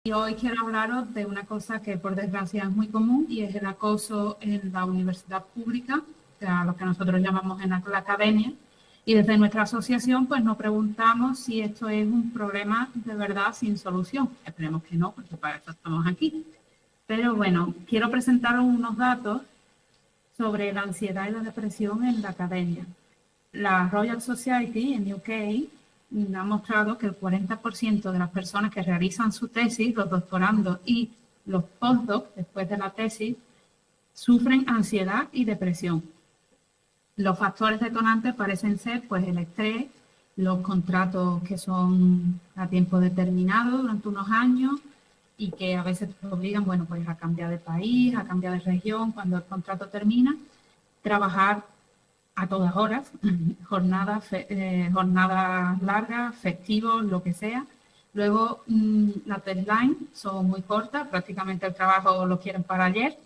Y hoy quiero hablaros de una cosa que por desgracia es muy común y es el acoso en la universidad pública, a lo que nosotros llamamos en la academia. Y desde nuestra asociación pues nos preguntamos si esto es un problema de verdad sin solución. Esperemos que no, porque para eso estamos aquí. Pero bueno, quiero presentaros unos datos sobre la ansiedad y la depresión en la academia. La Royal Society en UK ha mostrado que el 40% de las personas que realizan su tesis, los doctorandos y los postdocs después de la tesis, sufren ansiedad y depresión. Los factores detonantes parecen ser pues, el estrés, los contratos que son a tiempo determinado durante unos años y que a veces te obligan bueno, pues, a cambiar de país, a cambiar de región cuando el contrato termina, trabajar a todas horas, jornadas largas, festivos, lo que sea. Luego, las deadlines son muy cortas, prácticamente el trabajo lo quieren para ayer.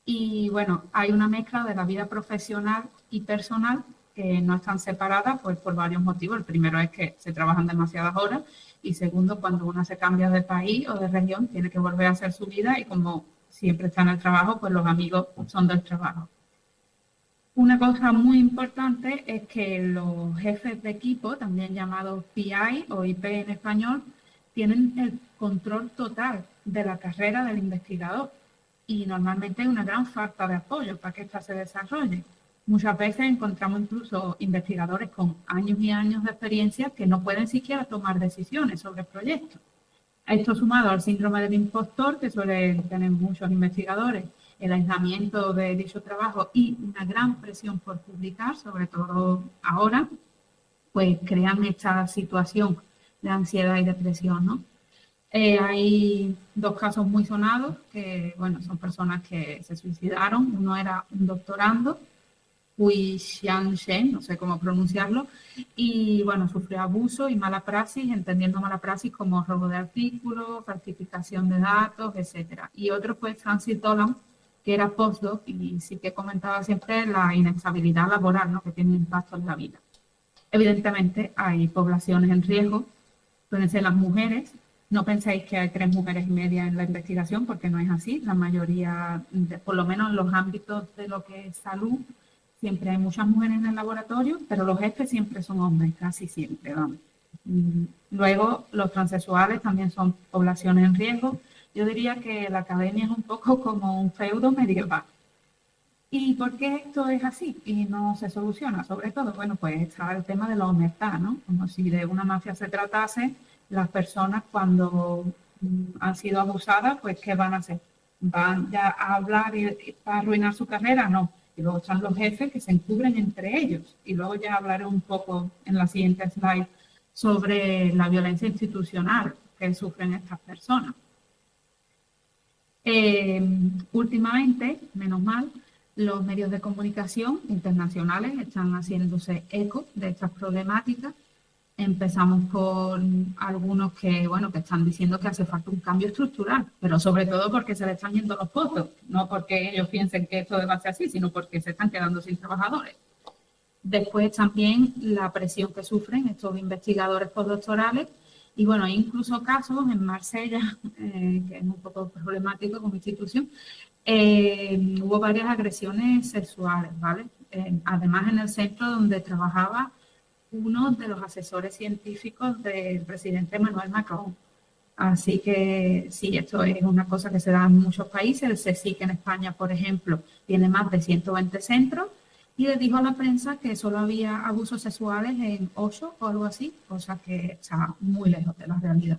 Y bueno, hay una mezcla de la vida profesional y personal que no están separadas pues, por varios motivos. El primero es que se trabajan demasiadas horas y segundo, cuando uno se cambia de país o de región, tiene que volver a hacer su vida y como siempre está en el trabajo, pues los amigos son del trabajo. Una cosa muy importante es que los jefes de equipo, también llamados PI o IP en español, tienen el control total de la carrera del investigador y normalmente hay una gran falta de apoyo para que ésta se desarrolle. Muchas veces encontramos incluso investigadores con años y años de experiencia que no pueden siquiera tomar decisiones sobre proyectos. Esto sumado al síndrome del impostor que suelen tener muchos investigadores, el aislamiento de dicho trabajo y una gran presión por publicar, sobre todo ahora, pues crean esta situación de ansiedad y depresión, ¿no? Hay dos casos muy sonados que, bueno, son personas que se suicidaron. Uno era un doctorando, Hui Xianshen, no sé cómo pronunciarlo, y bueno, sufrió abuso y mala praxis, entendiendo mala praxis como robo de artículos, falsificación de datos, etcétera. Y otro fue Francis Dolan, que era postdoc y sí que comentaba siempre la inestabilidad laboral, ¿no? Que tiene impacto en la vida. Evidentemente hay poblaciones en riesgo, pueden ser las mujeres. No penséis que hay 3,5 mujeres en la investigación, porque no es así. La mayoría, por lo menos en los ámbitos de lo que es salud, siempre hay muchas mujeres en el laboratorio, pero los jefes siempre son hombres, casi siempre, vamos. Luego, los transexuales también son poblaciones en riesgo. Yo diría que la academia es un poco como un feudo medieval. ¿Y por qué esto es así y no se soluciona? Sobre todo, bueno, pues está el tema de la omertad, ¿no? Como si de una mafia se tratase, las personas cuando han sido abusadas, pues ¿qué van a hacer? ¿Van ya a hablar para arruinar su carrera? No. Y luego están los jefes que se encubren entre ellos. Y luego ya hablaré un poco en la siguiente slide sobre la violencia institucional que sufren estas personas. Últimamente, menos mal, los medios de comunicación internacionales están haciéndose eco de estas problemáticas. Empezamos con algunos que, bueno, que están diciendo que hace falta un cambio estructural, pero sobre todo porque se le están yendo los pozos, no porque ellos piensen que esto debe ser así, sino porque se están quedando sin trabajadores. Después también la presión que sufren estos investigadores postdoctorales y bueno, hay incluso casos en Marsella, que es un poco problemático como institución, hubo varias agresiones sexuales, ¿vale? Además, en el centro donde trabajaba uno de los asesores científicos del presidente Emmanuel Macron. Así que sí, esto es una cosa que se da en muchos países. El CSIC en España, por ejemplo, tiene más de 120 centros y le dijo a la prensa que solo había abusos sexuales en 8 o algo así, cosa que está muy lejos de la realidad.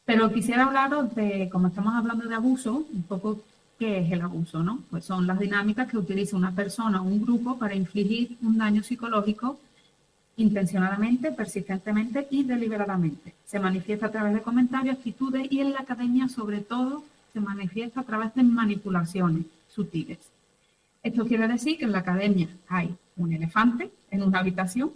Pero quisiera hablaros de, como estamos hablando de abuso, un poco qué es el abuso, ¿no? Pues son las dinámicas que utiliza una persona o un grupo para infligir un daño psicológico intencionadamente, persistentemente y deliberadamente. Se manifiesta a través de comentarios, actitudes y en la academia, sobre todo, se manifiesta a través de manipulaciones sutiles. Esto quiere decir que en la academia hay un elefante en una habitación,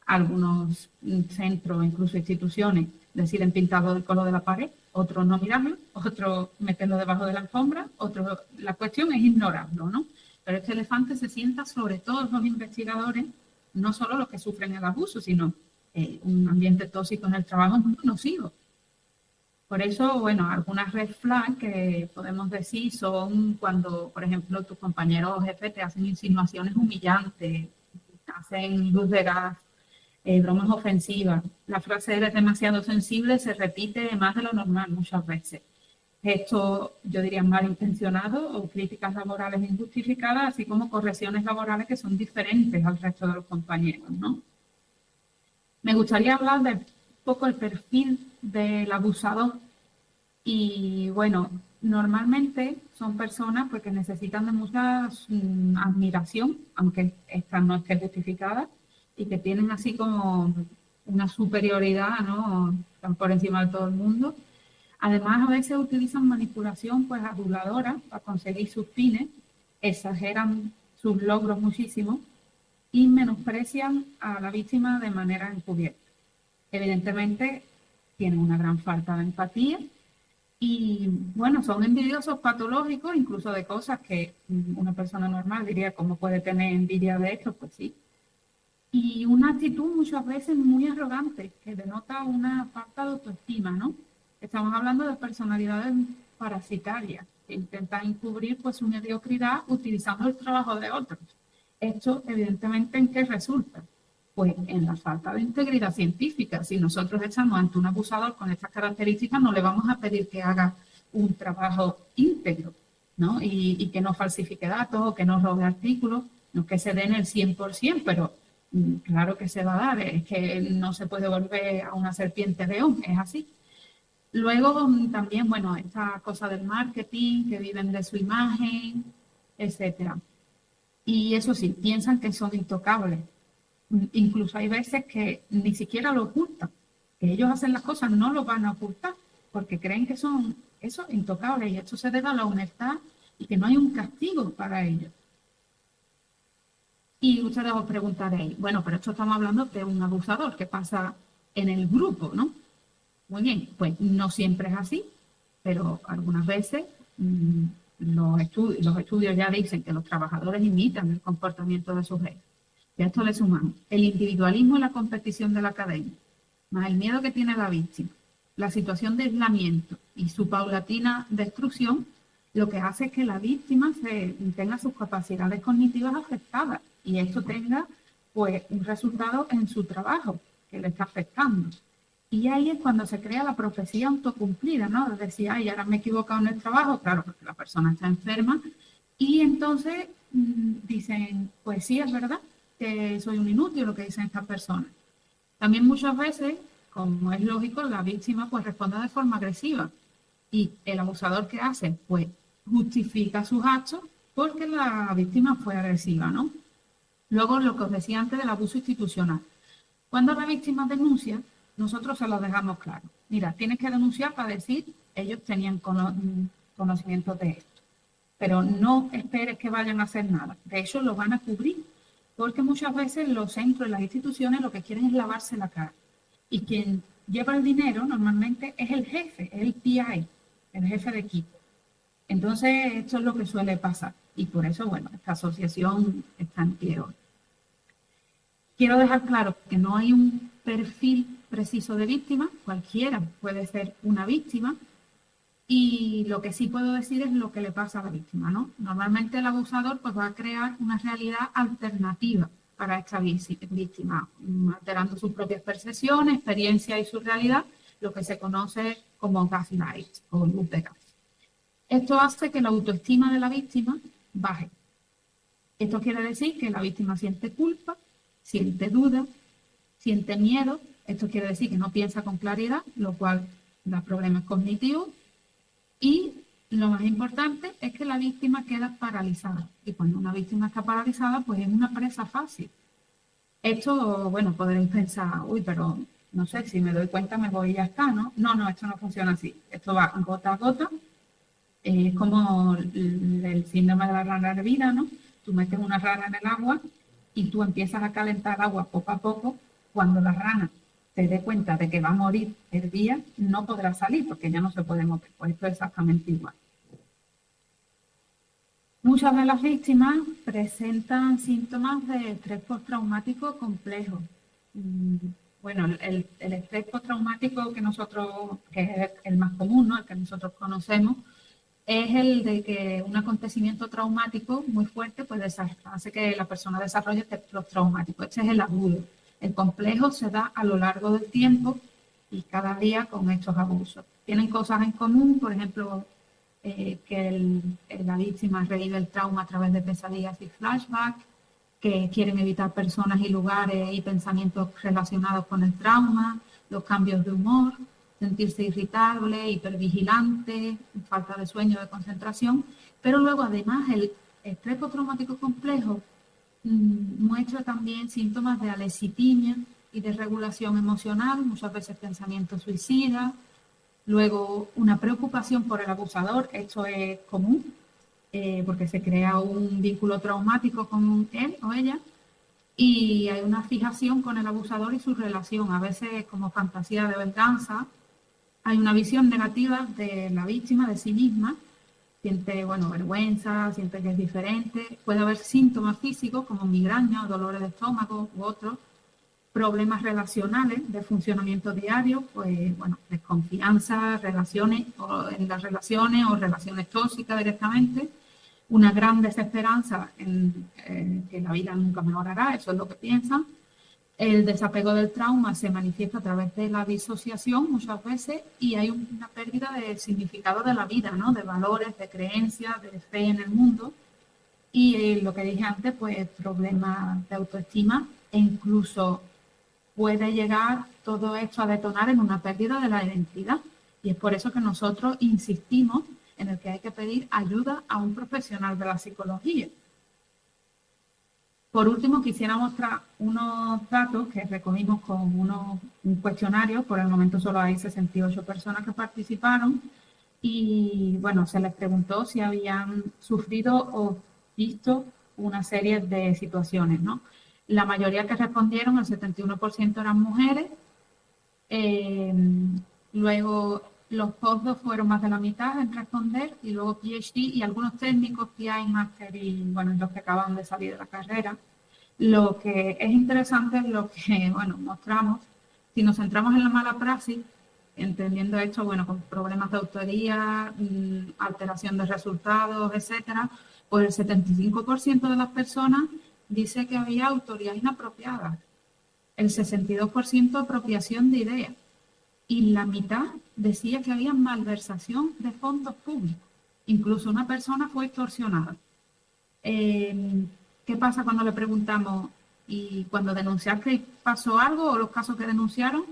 algunos centros, incluso instituciones, deciden pintarlo del color de la pared, otros no mirarlo, otros meterlo debajo de la alfombra, otros, la cuestión es ignorarlo, ¿no? Pero este elefante se sienta sobre todos los investigadores, no solo los que sufren el abuso, sino un ambiente tóxico en el trabajo muy nocivo. Por eso, bueno, algunas red flags que podemos decir son cuando, por ejemplo, tus compañeros o jefes te hacen insinuaciones humillantes, hacen luz de gas, bromas ofensivas. La frase "eres demasiado sensible" se repite más de lo normal muchas veces. Esto, yo diría, malintencionado o críticas laborales injustificadas, así como correcciones laborales que son diferentes al resto de los compañeros, ¿no? Me gustaría hablar de un poco el perfil del abusador. Y bueno, normalmente son personas pues, que necesitan de mucha admiración, aunque esta no esté justificada, y que tienen así como una superioridad, ¿no? Están por encima de todo el mundo. Además, a veces utilizan manipulación pues aduladora para conseguir sus fines, exageran sus logros muchísimo y menosprecian a la víctima de manera encubierta. Evidentemente, tienen una gran falta de empatía y, bueno, son envidiosos patológicos, incluso de cosas que una persona normal diría, ¿cómo puede tener envidia de esto? Pues sí. Y una actitud muchas veces muy arrogante, que denota una falta de autoestima, ¿no? Estamos hablando de personalidades parasitarias, que intentan encubrir pues, su mediocridad utilizando el trabajo de otros. Esto, evidentemente, ¿en qué resulta? Pues en la falta de integridad científica. Si nosotros estamos ante un abusador con estas características, no le vamos a pedir que haga un trabajo íntegro, ¿no? Y que no falsifique datos o que no robe artículos, no que se den el 100%, pero claro que se va a dar, es que no se puede volver a una serpiente león, es así. Luego también, bueno, esta cosa del marketing, que viven de su imagen, etcétera. Y eso sí, piensan que son intocables. Incluso hay veces que ni siquiera lo ocultan, que ellos hacen las cosas, no lo van a ocultar, porque creen que son eso, intocables, y esto se debe a la humildad y que no hay un castigo para ellos. Y ustedes os preguntaréis, bueno, pero esto estamos hablando de un abusador que pasa en el grupo, ¿no? Muy bien, pues no siempre es así, pero algunas veces los estudios ya dicen que los trabajadores imitan el comportamiento de sus jefes. Y a esto le sumamos el individualismo y la competición de la cadena, más el miedo que tiene la víctima, la situación de aislamiento y su paulatina destrucción, lo que hace es que la víctima tenga sus capacidades cognitivas afectadas y esto tenga pues un resultado en su trabajo que le está afectando. Y ahí es cuando se crea la profecía autocumplida, ¿no? Es decir, ay, ahora me he equivocado en el trabajo, claro, porque la persona está enferma. Y entonces dicen, pues sí, es verdad que soy un inútil, lo que dicen estas personas. También muchas veces, como es lógico, la víctima pues responde de forma agresiva. Y el abusador, ¿qué hace? Pues justifica sus actos porque la víctima fue agresiva, ¿no? Luego, lo que os decía antes del abuso institucional. Cuando la víctima denuncia, nosotros se lo dejamos claro. Mira, tienes que denunciar para decir, ellos tenían conocimiento de esto. Pero no esperes que vayan a hacer nada. De hecho, lo van a cubrir. Porque muchas veces los centros y las instituciones lo que quieren es lavarse la cara. Y quien lleva el dinero normalmente es el jefe, es el PI, el jefe de equipo. Entonces, esto es lo que suele pasar. Y por eso, bueno, esta asociación está en pie hoy. Quiero dejar claro que no hay un perfil preciso de víctima, cualquiera puede ser una víctima, y lo que sí puedo decir es lo que le pasa a la víctima, ¿no? Normalmente el abusador pues, va a crear una realidad alternativa para esta víctima, alterando sus propias percepciones, experiencias y su realidad, lo que se conoce como gaslight o luz de gas. Esto hace que la autoestima de la víctima baje. Esto quiere decir que la víctima siente culpa, siente duda, siente miedo. Esto quiere decir que no piensa con claridad, lo cual da problemas cognitivos. Y lo más importante es que la víctima queda paralizada. Y cuando una víctima está paralizada, pues es una presa fácil. Esto, bueno, podréis pensar, uy, pero no sé, si me doy cuenta me voy y ya está, ¿no? No, esto no funciona así. Esto va gota a gota. Es como el síndrome de la rana hervida, ¿no? Tú metes una rana en el agua y tú empiezas a calentar agua poco a poco. Cuando la rana se dé cuenta de que va a morir el día, no podrá salir porque ya no se puede mover. Pues esto es exactamente igual. Muchas de las víctimas presentan síntomas de estrés postraumático complejo. Bueno, el estrés postraumático que es el más común, ¿no? El que nosotros conocemos, es el de que un acontecimiento traumático muy fuerte pues hace que la persona desarrolle estrés postraumático. Este es el agudo. El complejo se da a lo largo del tiempo y cada día con estos abusos. Tienen cosas en común, por ejemplo, que la víctima revive el trauma a través de pesadillas y flashbacks, que quieren evitar personas y lugares y pensamientos relacionados con el trauma, los cambios de humor, sentirse irritable, hipervigilante, falta de sueño, de concentración, pero luego además el estrés postraumático complejo muestra también síntomas de alecitimia y de regulación emocional, muchas veces pensamientos suicidas, luego una preocupación por el abusador, esto es común, porque se crea un vínculo traumático con él o ella, y hay una fijación con el abusador y su relación, a veces como fantasía de venganza. Hay una visión negativa de la víctima, de sí misma, siente, bueno, vergüenza, siente que es diferente, puede haber síntomas físicos como migraña o dolores de estómago u otros, problemas relacionales de funcionamiento diario, pues, bueno, desconfianza, relaciones, o en las relaciones o relaciones tóxicas directamente, una gran desesperanza en que la vida nunca mejorará, eso es lo que piensan. El desapego del trauma se manifiesta a través de la disociación muchas veces y hay una pérdida de significado de la vida, ¿no? De valores, de creencias, de fe en el mundo. Y lo que dije antes, pues problemas de autoestima e incluso puede llegar todo esto a detonar en una pérdida de la identidad. Y es por eso que nosotros insistimos en el que hay que pedir ayuda a un profesional de la psicología. Por último, quisiera mostrar unos datos que recogimos con un cuestionario. Por el momento solo hay 68 personas que participaron. Y bueno, se les preguntó si habían sufrido o visto una serie de situaciones, ¿no? La mayoría que respondieron, el 71% eran mujeres. Luego los postdocs fueron más de la mitad en responder y luego PhD y algunos técnicos, PI, Master y bueno, los que acaban de salir de la carrera. Lo que es interesante es lo que, bueno, mostramos. Si nos centramos en la mala praxis, entendiendo esto, bueno, con problemas de autoría, alteración de resultados, etcétera, pues el 75% de las personas dice que había autoría inapropiada, el 62% apropiación de ideas y la mitad decía que había malversación de fondos públicos. Incluso una persona fue extorsionada. ¿Qué pasa cuando le preguntamos y cuando denunciaste pasó algo o los casos que denunciaron?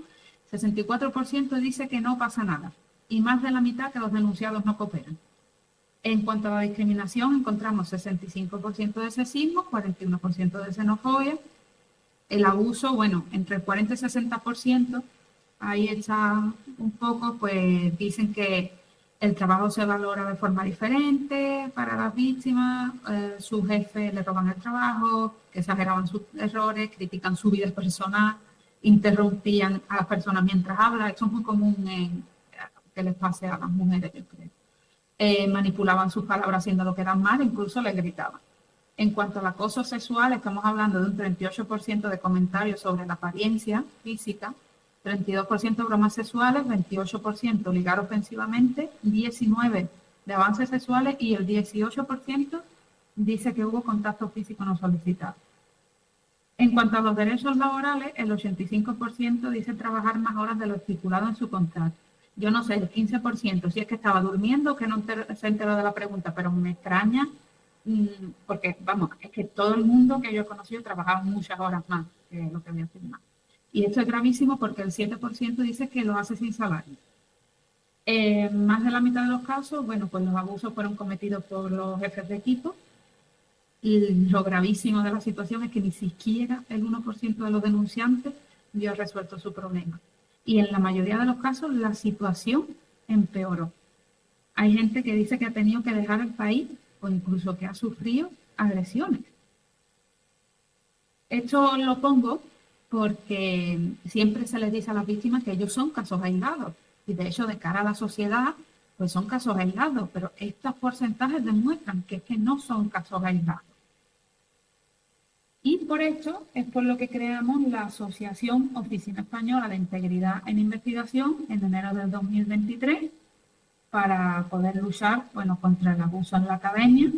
64% dice que no pasa nada y más de la mitad que los denunciados no cooperan. En cuanto a la discriminación, encontramos 65% de sexismo, 41% de xenofobia. El abuso, bueno, entre el 40 y 60%, ahí está un poco, pues dicen que el trabajo se valora de forma diferente para las víctimas, sus jefes le roban el trabajo, que exageraban sus errores, critican su vida personal, interrumpían a las personas mientras hablan. Esto es muy común que les pase a las mujeres, yo creo. Manipulaban sus palabras haciendo lo que eran mal, incluso les gritaban. En cuanto al acoso sexual, estamos hablando de un 38% de comentarios sobre la apariencia física, 32% bromas sexuales, 28% ligar ofensivamente, 19% de avances sexuales y el 18% dice que hubo contacto físico no solicitado. En cuanto a los derechos laborales, el 85% dice trabajar más horas de lo estipulado en su contrato. Yo no sé, el 15% si es que estaba durmiendo o que no se enteró de la pregunta, pero me extraña porque, vamos, es que todo el mundo que yo he conocido trabajaba muchas horas más que lo que había firmado. Y esto es gravísimo porque el 7% dice que lo hace sin salario. Más de la mitad de los casos, bueno, pues los abusos fueron cometidos por los jefes de equipo. Y lo gravísimo de la situación es que ni siquiera el 1% de los denunciantes vio resuelto su problema. Y en la mayoría de los casos la situación empeoró. Hay gente que dice que ha tenido que dejar el país o incluso que ha sufrido agresiones. Esto lo pongo porque siempre se les dice a las víctimas que ellos son casos aislados. Y de hecho, de cara a la sociedad, pues son casos aislados. Pero estos porcentajes demuestran que es que no son casos aislados. Y por esto es por lo que creamos la Asociación Oficina Española de Integridad en Investigación en enero del 2023 para poder luchar, bueno, contra el abuso en la academia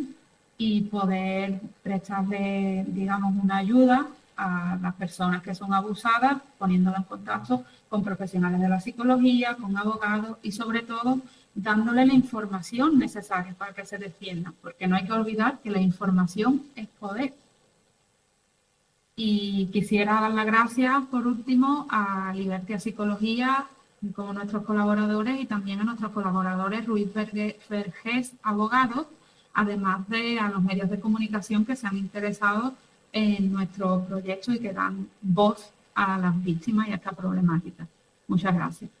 y poder prestarle, digamos, una ayuda a las personas que son abusadas, poniéndolas en contacto con profesionales de la psicología, con abogados y sobre todo dándole la información necesaria para que se defiendan, porque no hay que olvidar que la información es poder. Y quisiera dar las gracias, por último, a Libertia Psicología, como nuestros colaboradores, y también a nuestros colaboradores Ruiz Vergés, abogados, además de a los medios de comunicación que se han interesado en nuestro proyecto y que dan voz a las víctimas y a esta problemática. Muchas gracias.